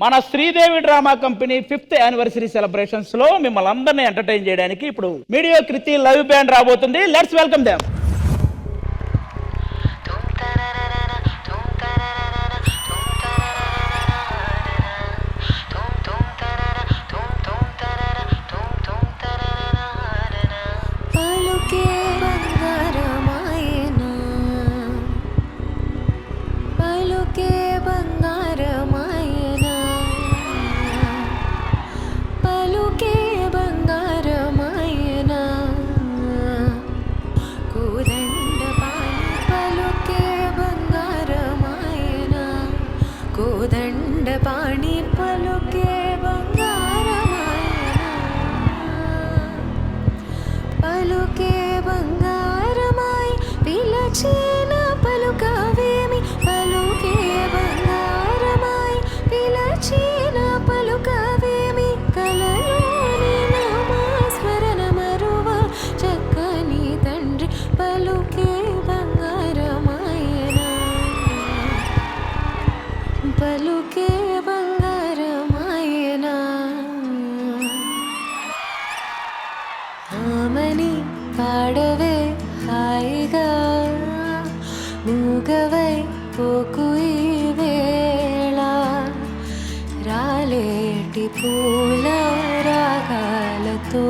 మన Sridevi drama company 5th anniversary celebrations లో మిమ్మల్ని అందరినీ ఎంటర్టైన్ చేయడానికి ఇప్పుడు మీడియో కృతి లైవ్ బ్యాండ్ రాబోతుంది. Let's welcome them. కోదండపాణి పలుకే బంగారమాయనా పలుకే బంగారమాయి పిలచిన పలుకవేమి పలుకే బంగారమాయి పిలచిన పలుకవేమి కలలోని నామస్మరణ మరువ చక్కని తండ్రి పలుకే బంగారమాయనా పలుకే బంగారమాయనా ఆమని పాడవే హాయిగా మూగవై పోకు ఈ వేళ రాలేటి పూల రాగాలతో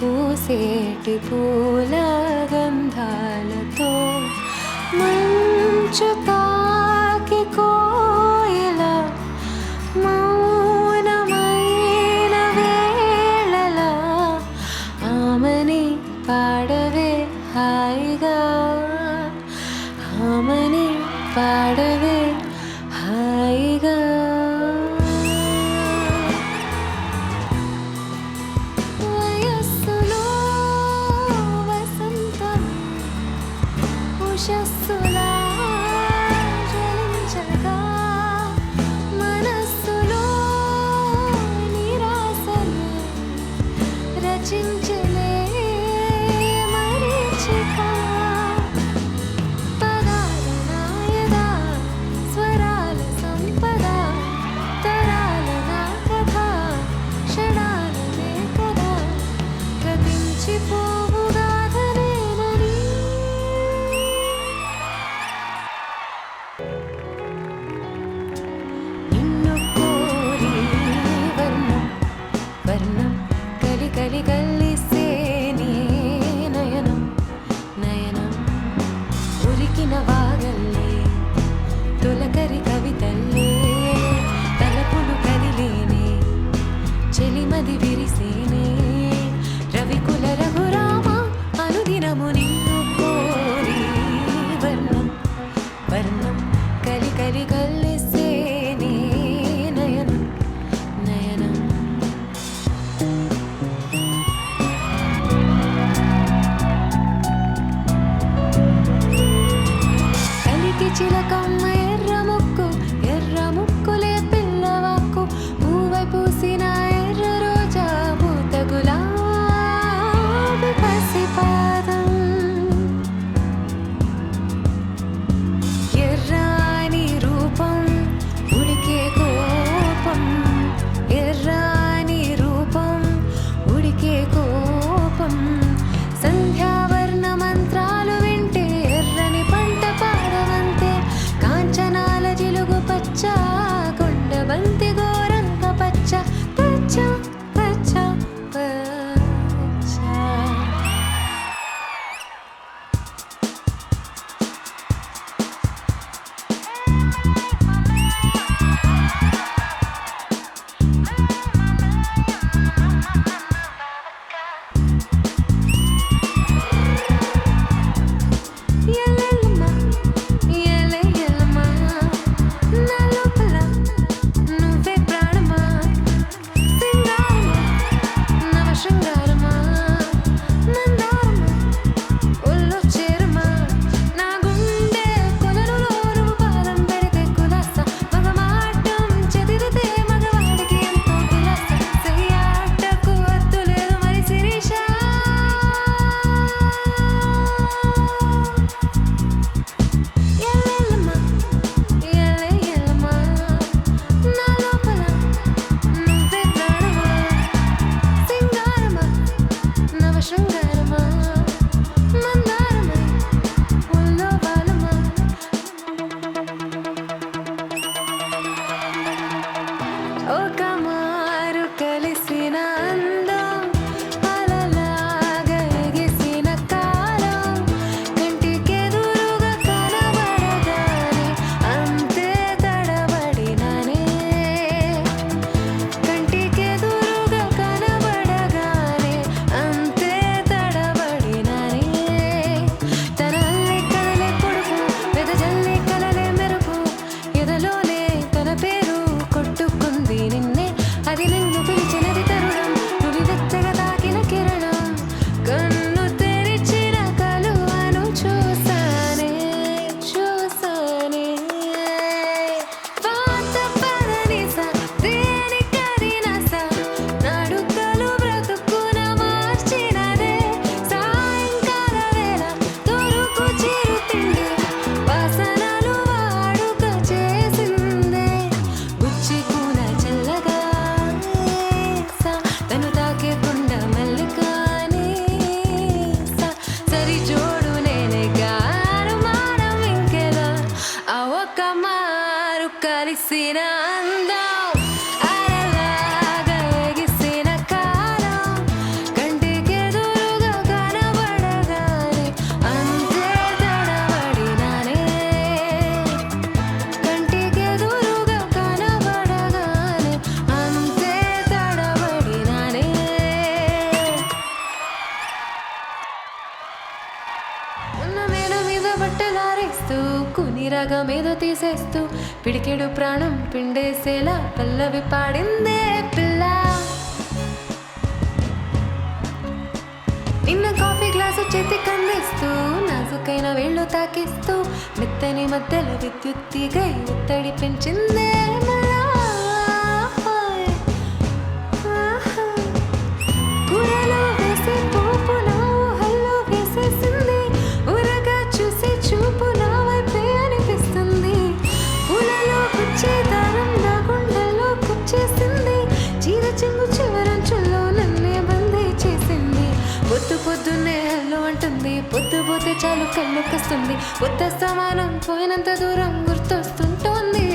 పూసేటి పూల గంధాలతో మంచు తాకి కోయిల మౌనమైన వేళల ఆమని పాడవే హాయిగా ఆమని పాడవే హాయిగా వయస్సులో వసంతం ఉషస్సులా జ్వలించగా మనస్సులో నిరాశలు రచించలే మరీచిక పదాల నాయదా మందారమా మందారమై ఒళ్ళో బాలమా ఒక మారు కలిసిన అందం అలలాగా ఎగిసిన కాలం కంటికెదురుగా కనబడగానే అంతే తడబడినానే కంటికెదురుగా కనబడగానే అంతే తడబడినానే తన అల్లె కలలే పొడుపు వెదజల్లే కలలే మెరుపు ఎదలోనే తన పేరు కొట్టుకుంది నిన్నే అది నిన్ను పిలిచినది తరుణం నులి వెచ్చగా తాకిన కిరణం కన్ను తెరిచిన కలువను చూసానే చూసానే పాత పదనిస దేని కరినస నాడుకలు బ్రతుకున మార్చినదే సాయంకాల వేళ దొరుకు చిరుతిండి వాసనలు వాడుక చేసిందే గుచ్చికూన చల్లగా తను తాకే కుండ మల్లికాని సరి జోడు నేనే గారు మారం ఇంకెలా ఆ ఒక్క మారు కలిసిన అందం అలలాగా ఎగిసిన కాలం కంటికెదురుగా కనబడగానే అంతే తడబడినానే కంటికెదురుగా కనబడగానే అంతే తడబడినానే ఉన్న మేడ మీద బట్టలారేస్తూ కునిరాగా మీద తీసేస్తూ పిడికెడు ప్రాణం పిండేసేలా పల్లవి పాడిందే పిల్ల నిన్న కాఫీ గ్లాసు చేతికి అందిస్తూ నాజుకైన వేళ్ళు తాకిస్తూ మెత్తని మధ్యలో విద్యుత్ తీగై ఒత్తడి పెంచిందే మళ్ళా కూరలో వేసే పోపు నా ఊహల్లో వేసేసింది ఊరగా చూసే చూపు నా వైపే అనిపిస్తుంది పూలలో కుచ్చే దారం నా గుండెల్లో కుచ్చేసింది చీర చెంగు చివరంచుల్లో నన్నే బందీ చేసింది పొద్దు పొద్దున్నే హెల్లో అంటుంది పొద్దు పోతే చాలు కళ్ళొక్కొస్తుంది కొత్త సమానం పోయినంత దూరం గుర్తొస్తుంటోంది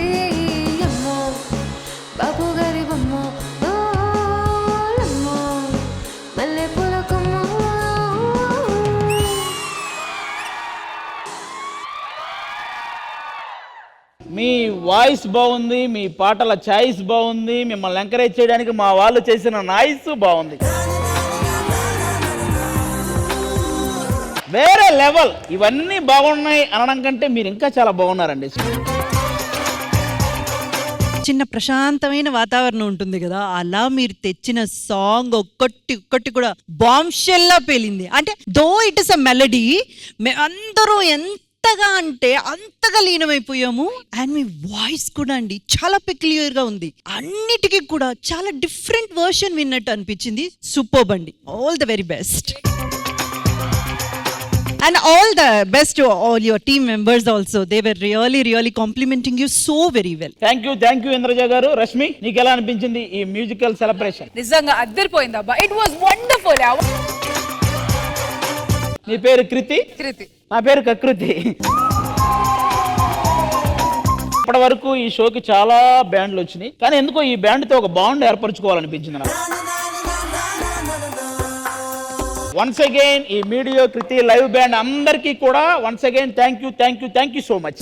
అమ్మో బాబు గారి బొమ్మ ఓ లమ్మో మల్లె పూల కొమ్మ మీ వాయిస్ బాగుంది, మీ పాటల చాయిస్ బాగుంది, మిమ్మల్ని ఎంకరేజ్ చేయడానికి మా వాళ్ళు చేసిన నాయిస్ బాగుంది. వేరే లెవెల్. ఇవన్నీ బాగున్నాయి అనడం కంటే మీరు ఇంకా చాలా బాగున్నారండి. చిన్న ప్రశాంతమైన వాతావరణం ఉంటుంది కదా, అలా మీరు తెచ్చిన సాంగ్ ఒక్కటి కూడా బాంబ్ షెల్లా పేలింది. అంటే though it is a melody, అందరూ ఎంతగా అంటే అంతగా లీనమైపోయాము. అండ్ మీ వాయిస్ కూడా అండి చాలా పెక్యులియర్ గా ఉంది, అన్నిటికీ కూడా చాలా డిఫరెంట్ వర్షన్ విన్నట్టు అనిపించింది. సూపర్బ్ అండి, all the very best. And all the best to all your team members also. They were really complimenting you so very well. Thank you Indraja గారు. రష్మి, నీకు ఎలా అనిపించింది ఈ మ్యూజికల్ సెలబ్రేషన్? నిజంగా అద్దరిపోయిందబ్బా, ఇట్ వాస్ వండర్ఫుల్. నీ పేరు కృతి? కృతి. నా పేరు కకృతి. ఇప్పటి వరకు ఈ షోకి చాలా బ్యాండ్లు వచ్చినాయి, కానీ ఎందుకో ఈ బ్యాండ్తో ఒక బాండ్ ఏర్పరచుకోవాలనిపించింది నాకు. వన్స్ అగైన్ ఈ మీడియో కృతి లైవ్ బ్యాండ్ అందరికీ కూడా once again thank you so much.